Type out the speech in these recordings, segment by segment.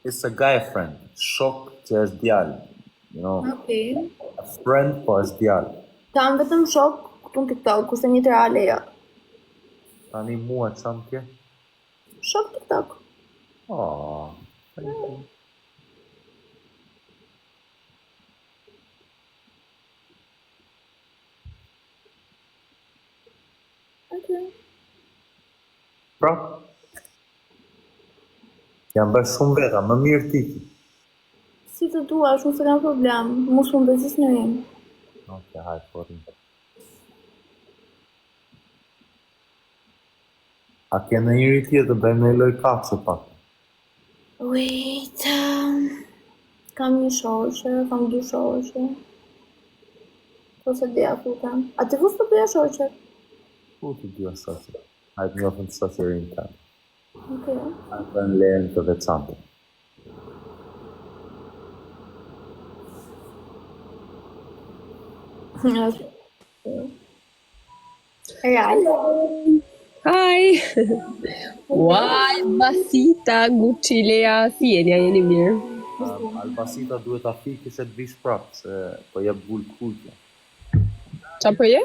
It's a guy friend. Shok që është djalë. You know, Okej. a friend po është djalë. Kam vetëm shok këtu në TikTok, kurse një të reale jo. Tani mua çam ke? Shok TikTok. Oh. Okej. Pra? Jam bërë shumë veta, më mirë ti. Si të duash, unë se kam problem. Mos më bezis në jenë. Okej, hajde, porim. A ke në njëri tjetër, bëjmë në loj kapse pak. Wait, kam një shoqe, kam dy shoqe. Po se dia ku kam. A ti vus të bëja shoqe? Ku ti dy shoqe? Hajde njofën të shoqerin të. Okej. Hajde në lejën të veçante. Hello. Hi! Uaj, Basita, Gucci, Lea, si jeni mirë? Albasita duhet ta fikësh e të vish prapë, se po jep bull kuqe. Qa po je?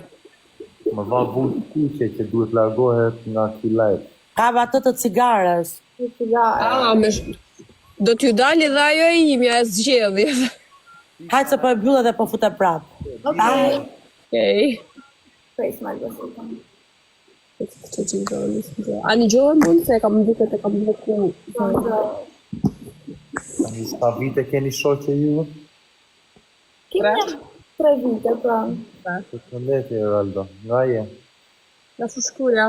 Më va bull kuqe që duhet largohet nga ky live. Kam atë të cigarës. Do t'ju dali dhe ajo e imja e zgjedhje. Hajtë se po e mbyllë dhe po fute prapë. Okej. Face my Albasita. A një gjohë mund se kam duket e kam bloku. Tani s'ka vite keni shoqe juve? Kemi 3 vite, pra. Përshëndetje, Eraldo. Nga je? Nga Fushkruja.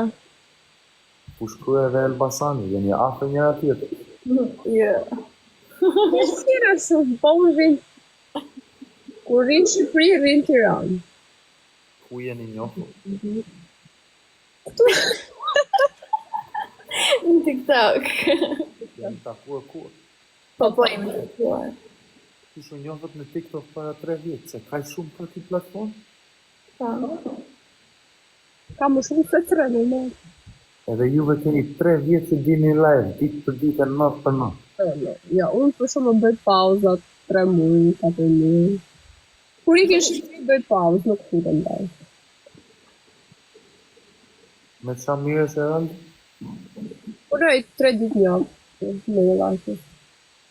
Fushkruja dhe Elbasani, jeni afër njëra tjetër. Jo. Në shkira shumë, po unë rinë. Kur rinë Shqipëri, rinë Tiranë. Ku jeni njohur? Në TikTok. Jeni takuar kur? Po jemi të tuar. Kishu njohët në TikTok para 3 vjetë, se kaj shumë për këtë platform? Ka më shumë se 3 në më. Edhe juve keni 3 vjetë që dini live, ditë për ditë, natë për natë. Ja, unë për shumë bëj pauzat 3 muaj, 4 muaj. Kur i kish bëj pauzë, nuk futem ndaj. Me qa mire se rëndë? Punoj 3 ditë njavë, në një lajtë.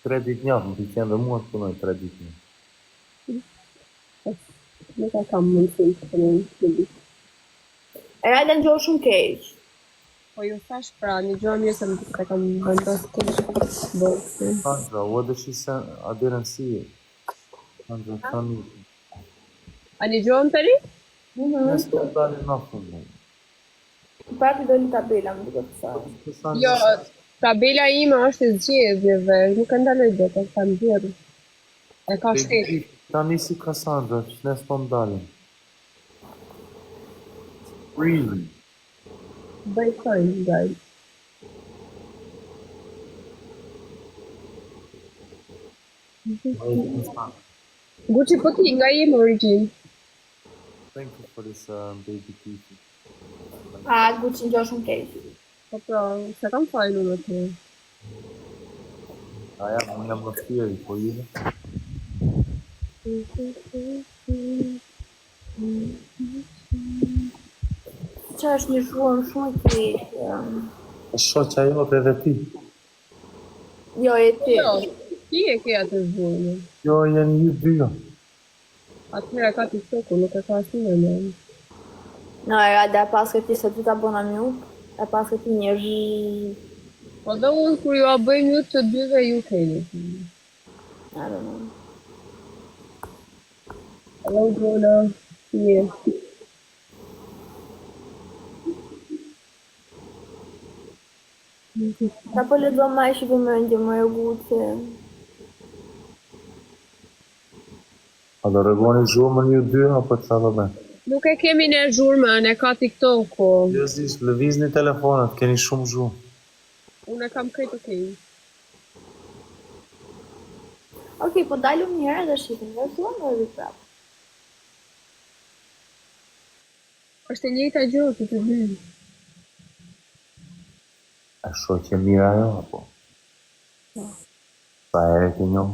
3 ditë njavë, më të qenë dhe mua të punoj 3 ditë njavë. Nuk a kam mundësim të punoj 3 ditë. Eralda në gjohë shumë keq. Po ju thash pra, një gjohë mirë se më të kam vendos keq bërë. Sandra, what does she say? I didn't see it. Sandra, tell me. A një gjohë në të ri? Nësë të dalë në fundë. Prapë do një tabela, më duke të sa. Jo, tabela ime është e zgjedhjeve, nuk e ndaloj do të kam zgjedhë. E ka shtetë. Ta nisi Cassandra, që nësë po më dalën. Really? Bëj kënë, guys. Gucci po ti nga ime origin. Thank you for this baby titi. Gucci në gjohë shumë keq. Po pra, se kam fajnu në të. Aja, unë jam në fjeri, po jine. Qa është një shumë shumë keq. Shoqa jote edhe ti. Jo, e ty. Ti e ke atë zhurme. Jo, janë ju dyja. Atëherë ka TikTok-u, nuk e ka asnjë në më. No, Eralda, pas këti se ty ta bona mute, e pas këti një zhë. Po dhe unë kur ju a bëj mute të dyve ju keni. I don't know. Hello, Gjona. Si je? Ta po le do ma ishi vëmendje më e Gucci. A do regoni zhurmën ju dy, apo të do me? Nuk e kemi në zhurmën, e ka TikTok-u. Jëzis, lëvizni telefonat, keni shumë zhurmë. Unë e kam krejt okej. Okej, po dalëm një herë dhe shifim, dhe thua më dhe prapë. Është e njëjta gjë që të dy. A shoqe mira jo, apo? Sa herë ke njoh?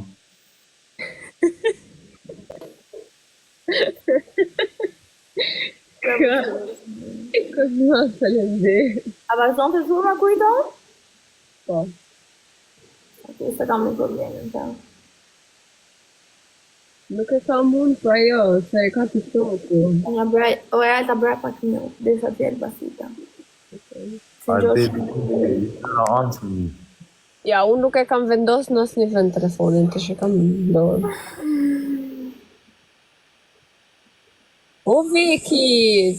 Kozma, faleminderit. A vazhdon të zhurma kujto? Po. Okej, se kam një problemin të. Nuk e kam unë pra jo, se e ka TikTok-u. Nga braj, o e alta braj pak minut, dhe sa tjerë basita. Si A gjosh, baby, no answer me. Ja, unë nuk e kam vendos në asnjë vend telefonin, të që kam dorë. O Viki!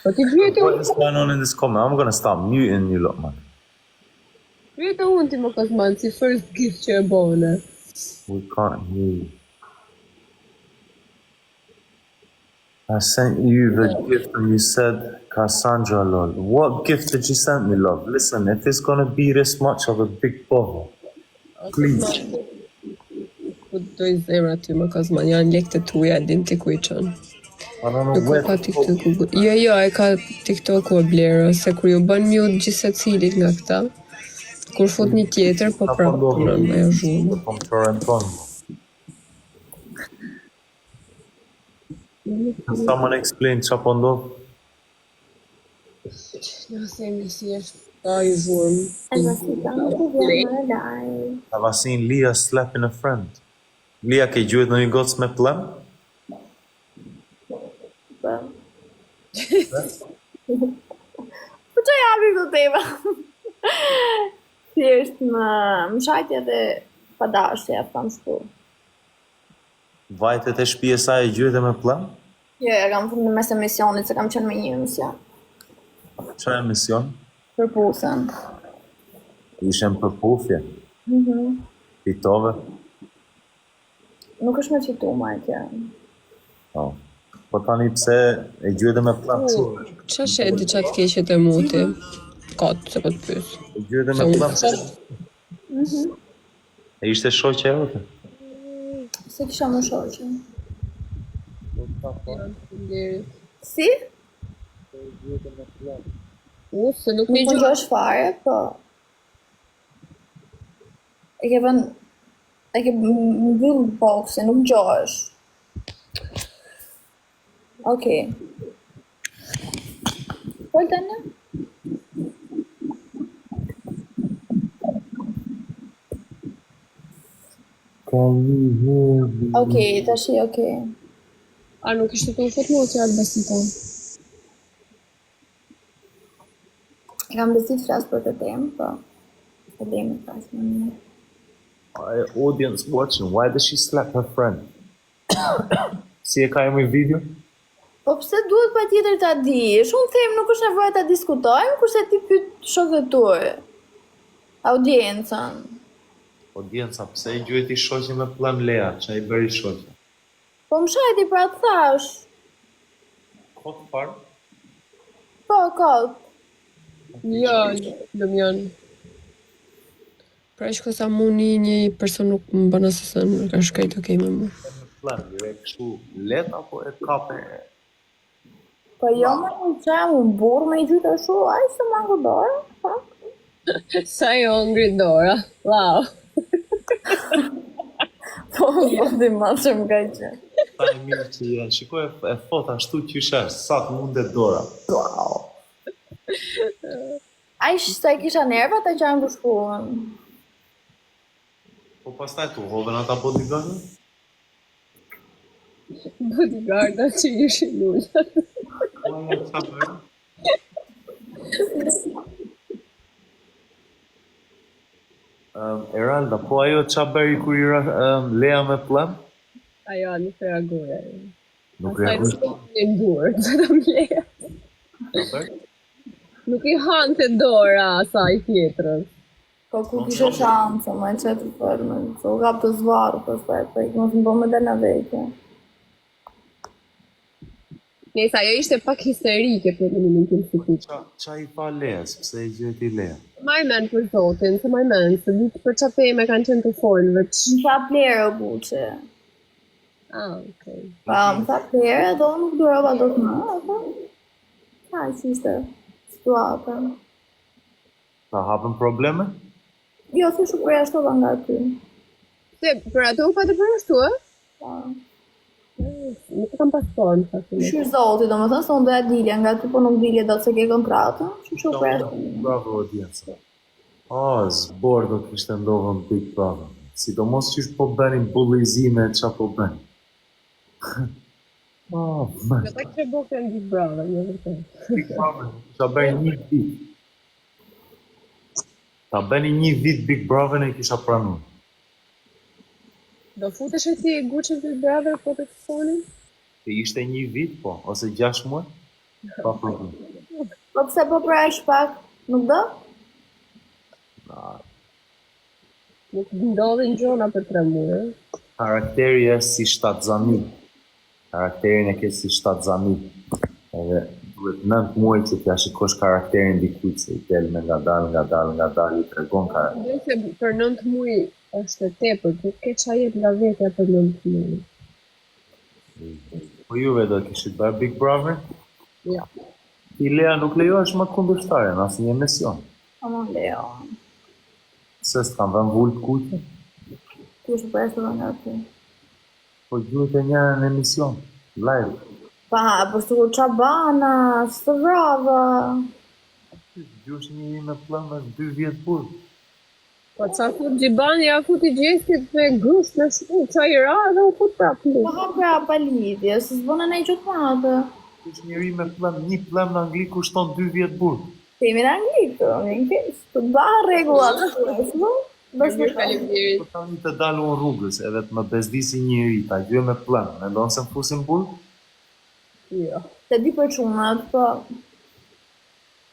Po ti pyete What is going on in this comment? I'm gonna start muting you lot, man. unë ti më Kozman, si first gift që e bone. We can't hear you. I sent you the gift and you said Cassandra lol. What gift did you send me, love? Listen, if it's gonna be this much of a big bother, please. Po doj zemra ty më Kozman, janë lekët e tuja, din ti ku I qënë. I don't know Nuk where ka TikTok-u. Jo, e ka TikTok-u e blerë, se kur ju bën mute gjithse cilit nga këta, kur fut një tjetër, po prapë punën me e zhumë. from Toronto. Can someone explain Chapondo? Nga themi si është ka I zhumë. e basita, nuk u vjen më laj. Have I seen Leah slapping a friend? Leah, ke gjuhet në një gocë me plem? Po që japi këtë tema? Thjesht më shajtja dhe padashja, kam shtu. Vajtet e shtëpisë saj e gjuhet e me plem? Jo, e kam në mes emisionit, se kam qenë me një emision. Çfarë emision? Për pusën. Ishem për pufje. Fitove? Nuk është me qitu, ma e tja. Oh. Po tani pse e gjuhet e me plem? Qa që e di qatë keqet e muti? Katë, se po të pysë. E gjuhet e me plem? E ishte shoqe e jote? Se kisha më shoqe. Si? Se nuk Nuk më gjosh fare, po. E ke vën... E ke mbyll boxe, nuk gjosh. Okej. Pol tani? Can you hear me? Okej, tash okej. A nuk ishte të ufet më që atë besita? E kam besit flas për të temë, po. E demi flas më një. Audience watching, why does she slap her friend? Si e ka emri video? Po pse duhet pa tjetër ta dish? Unë them nuk është nevojë ta diskutojmë, kurse ti pyet shokët tuaj. Audiencën. Audienca, pse i gjuhet I shoqe me plem Lea, që I bëri shoqe? Po më shajti pra të thash. Kot farë? Po, kot. Jo, Lëmjan. Pra ishko sa mu një person nuk më bën asësën, nuk ka shkajt okej me mu. Me plem, jo e kështu let apo e kape? Po jo më në qemë, unë burë me I gjithë shu, aj se mango dorë, pa? Sa jo ngrit dora, wow. Po, po di ma që më ka qenë. Ta e mirë që jenë, shikoj e fot ashtu qysher, sa të mundet dora. Wow. Aj se kisha nerva ta që angë shkuën. Po pastaj tu hoven ata bodyguardë? Bodyguarda që ishin nullat. Po e qa bërë? Eralda, po ajo qa bëri kur I Lea me plem? Ajo, nuk reagoja. Nuk Asaj reagosh. nuk një ndurë, që të mleja. Çfarë? Nuk I hante dora asaj tjetërës. Po ku kishe shansë, ma e qëtë përme, se u gap të zvarë, përse, po I mos më bo me del në veke. Nesa, ajo ishte pak histerike për minimin tim si ti. Qa I pa Leas, pse I gjuhet I Lea? Maj men për zotin, se maj men, se ditë për qa teme kanë qenë të folë, veç. Më tha plerë o buqe. Ah, okej. Pa, më tha plerë, do nuk durova do të më, apo? Ka, që ishte situata. Ta hapën probleme? Jo, thjesht u përjashtova nga ty. Se, për ato u pa të përjashtu, e? Po. Nuk e kam pasuar, në fakt. Shqyr zoti, domethënë se unë doja dilja nga ty, po nuk dilje dot se ke kontratën. Që u përjashtova. Bravo, audienca. Zbor do kishte ndodhur në Big Brother. Sidomos që po bënin bullizime qa po bënin. Man. Ata që bokën në Big Brother, në vërtet. Big Brother, ta bëni një vit. Ta bëni një vit Big Brother e kisha pranuar. Do futesh e ti e Gucci Big Brother po të të sonin? Se ishte një vit, po, ose 6 muaj, pa problem. Po pse po prash pak? Nuk do? Nuk ndodhin gjona për 3 muaj. Karakteri e si shtatzani. Karakterin e ke si shtatzani. Edhe duhet 9 muaj që t'ja shikosh karakterin dikujt se I del me nga dal, I tregon karakter. Dhe se për 9 muaj është e tepër, nuk ke qa jetë nga vetja për 9 muaj. Po juve do kishit bërë Big Brother? Ja. Ti Lea nuk lejohesh më kundërshtare në asnjë emision. Po më lejo. Se s'kam vënë vullë kujtë, Ti u përjashtova nga ty. po gjuhet e njërë në emision, live. Pa, po s'u çabana, s'të vrava. Gjuhesh njëri me plan me 2 vjetë burë. Po ca fut Gjibani, ja fut I Gjestit me grusht me shku, qa I ra dhe u fut prap Po lu. ha pra pa lidhje, se s'bona nej gjot madhe. Gjuhesh njëri me plan, një plan në Angli kushton 2 vjetë burë. Temi në anglisht, të më në kesh. Të bëha regullat të shkues, Bësh me Faleminderit. Po tani të dalu në rrugës edhe të më bezdisi njëri, ta gjue me plan, me ndonë se më fusin burë? Jo. Se di për çunat, po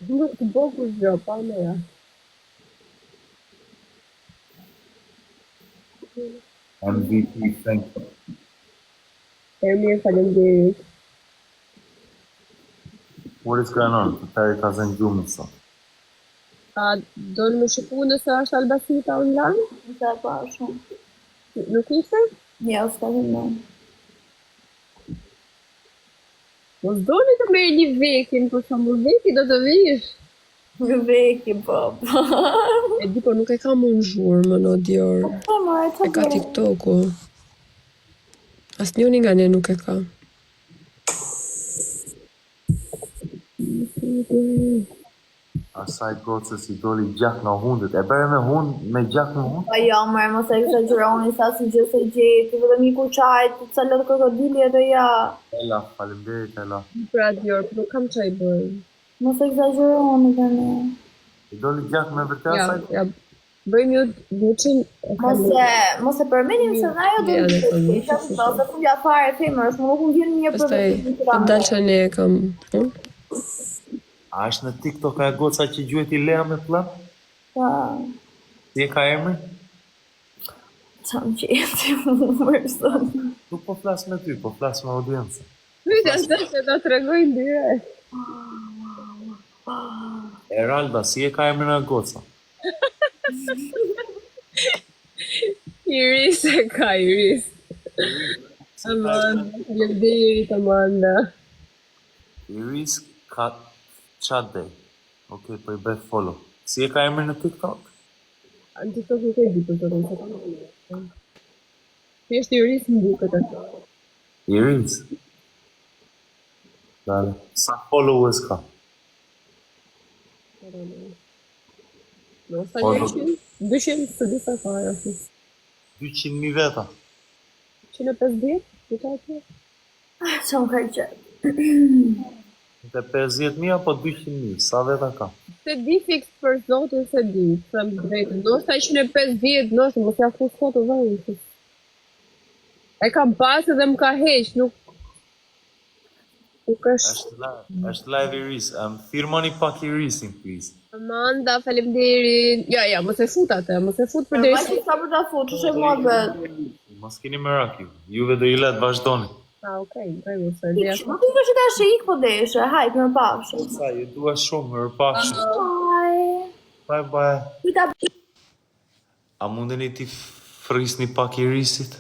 Nuk të boku zgjo, pa me ja. MVP, thank you. Mirë, faleminderit. What is going on? Të tari ka zënë gjumën sot. A do në më shëpu nëse është Albasita online? nëse e pa shumë. Nuk ishte? Jo, s'ka të më. Mos doni të merr një vekin, për shembull veki do të vish. Në veki, po. E di, po nuk e ka më në zhurë, më në Dior. Po, më e E ka TikTok-u. Asnjëri nga ne nuk e ka. Asaj gocës I doli gjak në hundët. E bere me hund, me gjak në hund? Pa jo, mërë, mos e exagjeroni, sa si gjë se gjeti, vetëm një kuqajt, të cilët krokodili edhe ja. Ela, falemderit Ela. Pra Dior, po nuk kam çaj bërë. Mos e exagjeroni dhe ne. I doli gjak me vërtet Ja, asaj? ja. Bëjmë ju Gucci. Mos e përmendim se na jo do Ja, të dhe të qatë do të fundja fare femër, është më nuk më vjen një për Pastaj, dalë që ne e kam. A është në TikTok a e goca që gjuhet I Lea me plan? Pa, Si e ka emrin? qamë qeti më mërësën. Nuk po flas me ty, po flas me audiencën. Pyetja është që ta tregojnë direkt. Eralda, si e ka emrin a goca? Iris e ka, Iris. Amanda, faleminderit Amanda. Iris Chadej. Okej, po I bëj follow. Si e ka emrin në TikTok? Në TikTok nuk e di për të rënë, se kam. Thjesht Iris më duket ato. Iris? Dale. Sa followers ka? Në sa 200, 200 së di sa ka ajo. 200.000 veta. 150, këta atë. Qamë ka qetë. Te 50.000 apo 200.000? Sa veta ka? Se di fix për zotin se di, them drejtë. Ndoshta 150, ndoshta mos ja fus foto vënë. E kam pas edhe më ka heq, nuk është. Është live Iris. Firmoni pak Irisin, please. Amanda, faleminderit. Ja, mos e fut atë, mos e fut për Ma deri. që sa për ta futë, që mua vetë. Mos keni merak ju. Juve do I let vazhdoni. Ah, okay, rregull, se di ashtu. Nuk të që ta shik po deshe, hajt më pafshë. Sa, ju dua shumë, më rëpafshë. Bye. Bye. Kujta A mundeni ti frisni pak Irisit?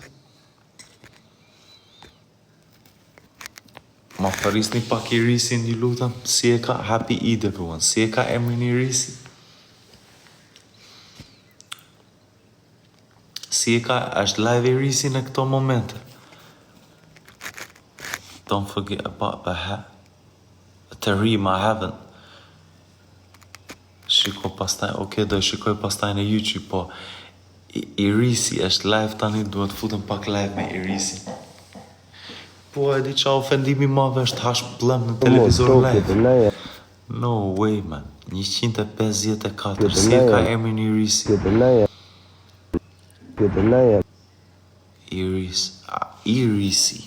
Ma frisni pak Irisin, ju lutem. Si e ka, happy Eid everyone. Si e ka emrin Irisit? Si e ka, është live i Risi në këto momente. Don't forget about the hat. Terim, I haven't. Shiko pastaj, do shikoj pastaj në YouTube, po Irisi është live tani, duhet futëm pak live me Irisi. Po e di qa ofendimi madhe është hash blëm në televizor live. No way, man. 154, si e ka emrin Irisi? Irisi.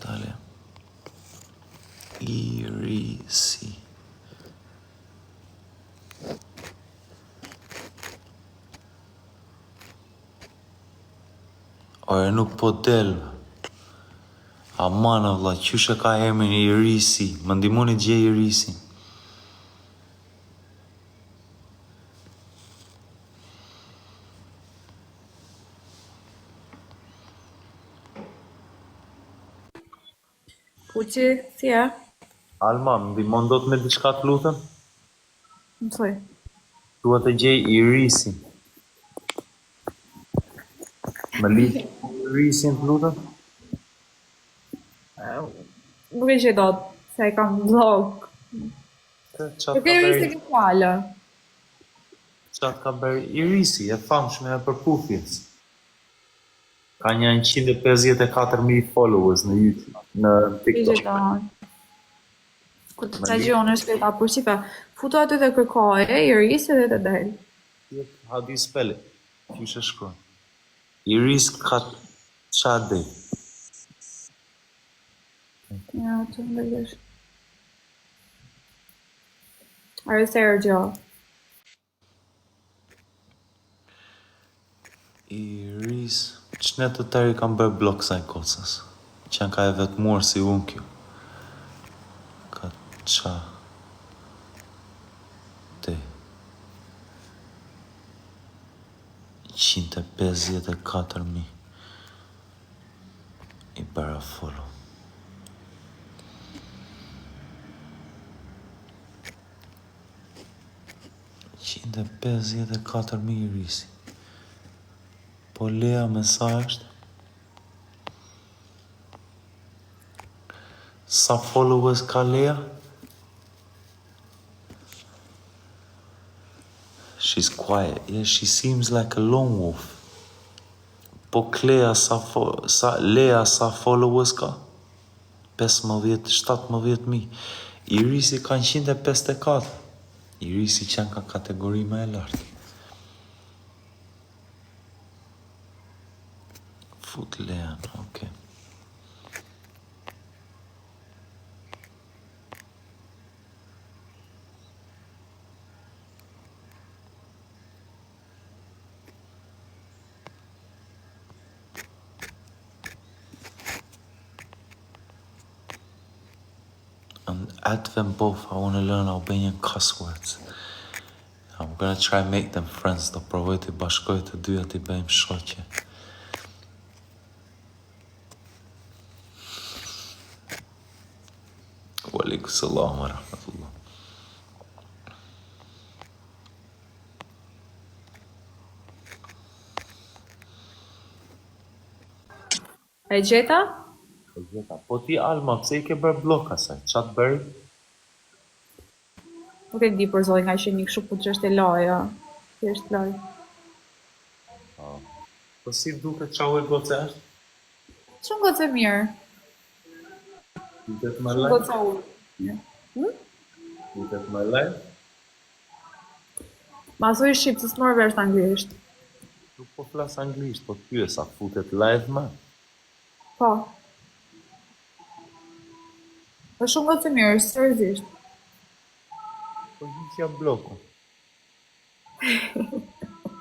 Dale. Irisi. Ore nuk po del. Aman valla, qyshe ka emrin Irisi. Më ndihmoni gjej Irisi. Puqi, si e? Alma, më ndihmon dot me diçka të lutem? Mësoj. Dua të gjej Irisi. Më lidh Irisin të lutem? Nuk e që dot, se e kam vlog. Qatë Nuk e rrisë ke fjallë. ka bërë Irisi, e famshme e përpufjes. Ka një 154.000 followers në YouTube, në TikTok. Këtë të gjonë është këta për qipa. Futu aty dhe kërkoj, Iris edhe të del. How do you spell it? Qyshe shkruan? Iris ka qa dhe? Ja, të ndërgjesh. Are Sergio. Iris... Qëne të tëri kam bërë blok saj kocës? Që ka e vetëmuar si unë kjo. Ka qa... Te... 154.000 I bëra follow. Qinte 54.000 Irisi. Po Lea me sa është? Sa followers ka Lea? She's quiet. Yeah, she seems like a lone wolf. Po Lea sa followers ka? 15-17.000. Irisi ka 154. Irisi që ka kategori më e lartë. Fut Lean, okay. And add them both. I want to learn Albanian cuss words. I'm gonna try make them friends. Do provoj të bashkoj të dyja të bëjmë shoqe. Walaikum salam wa rahmatullah. E gjeta? Po ti Alma, pse I ke bërë blok asaj? Qa të bëri? Nuk e di për zoj nga që një këshu po që është e laja. Që është laj. Po si duke qa u e goce është? Që nga të mirë? Duket më Nga lajt? të ullë. Duket më lajt? Ma thuj shqipë, të s'morë vesh të anglisht. Nuk po flas anglisht, po pyes sa futet live më. Po. Po shumë nga të mirë, seriozisht. Po hiqja bloku.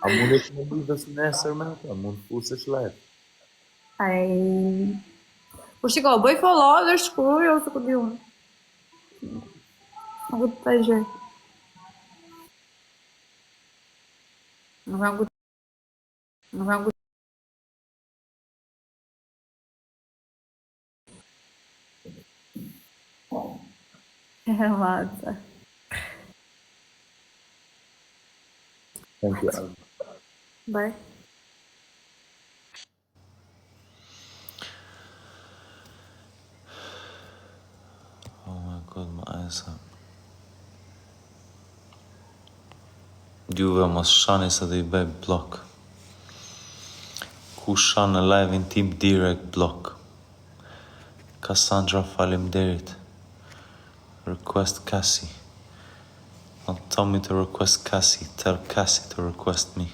A mund të më lidhës nesër me ata? Mund të fusesh live? Ai... Po shiko, bëj follow dhe shkruaj ose ku di unë. Nuk të të gjë. Nuk jam ku... Nuk jam ku... Maca. Thank you, Alma. Bye. sa. Juve mos shani se do I bëj blok. Ku shan në live-in tim direct blok. Cassandra faleminderit. Request Cassie. Don't tell me to request Cassie. Tell Cassie to request me.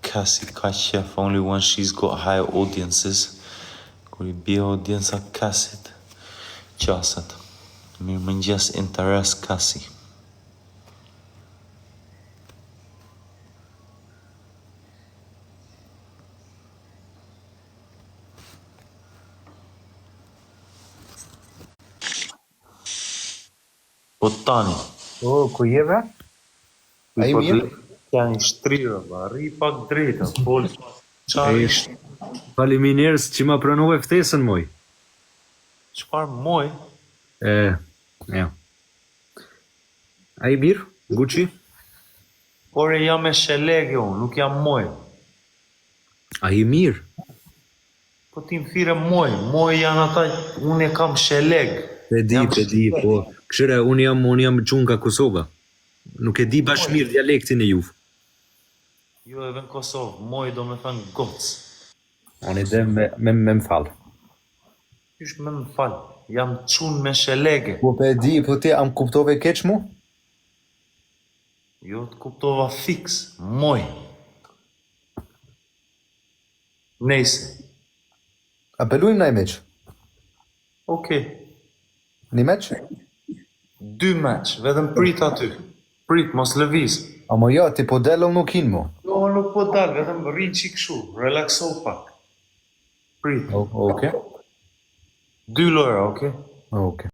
Cassie ka qef only when she's got high audiences. Kur I bie audienca Cassit, qaset. Mirë mëngjes interes Cassie. Po tani. O, ku jeve? A i mirë? Janë I shtrirë, rri pak drejta, fol qari. Faleminderit që ma pranove ftesën moj. Çfarë moj? Ja. A i mirë? Gucci? Por e jam me shelege unë, nuk jam moj. A i mirë? Po ti më thire moj, moj janë ata, unë e kam sheleg. Pe di, po. Këshire, unë jam qunë ka Kosova. Nuk e di bash mirë dialektin e juve. Jo edhe në Kosovë, moj do me thënë gocë. Unë I dhe me më falë. Qysh me më falë, jam qunë me shelege. Po pe di, po ti am kuptove keq mu? Jo të kuptova fix, moj. Nejse, Apelujmë na I meq. okej. Një meq? 2 meq, vetëm prit aty. Prit, mos lëviz. Amo ja, ti po delëm nuk hin mu. Jo, nuk po dal, vetëm rrin qik shu, relakso pak. Prit, Oke. 2 lojra, okej? Oke.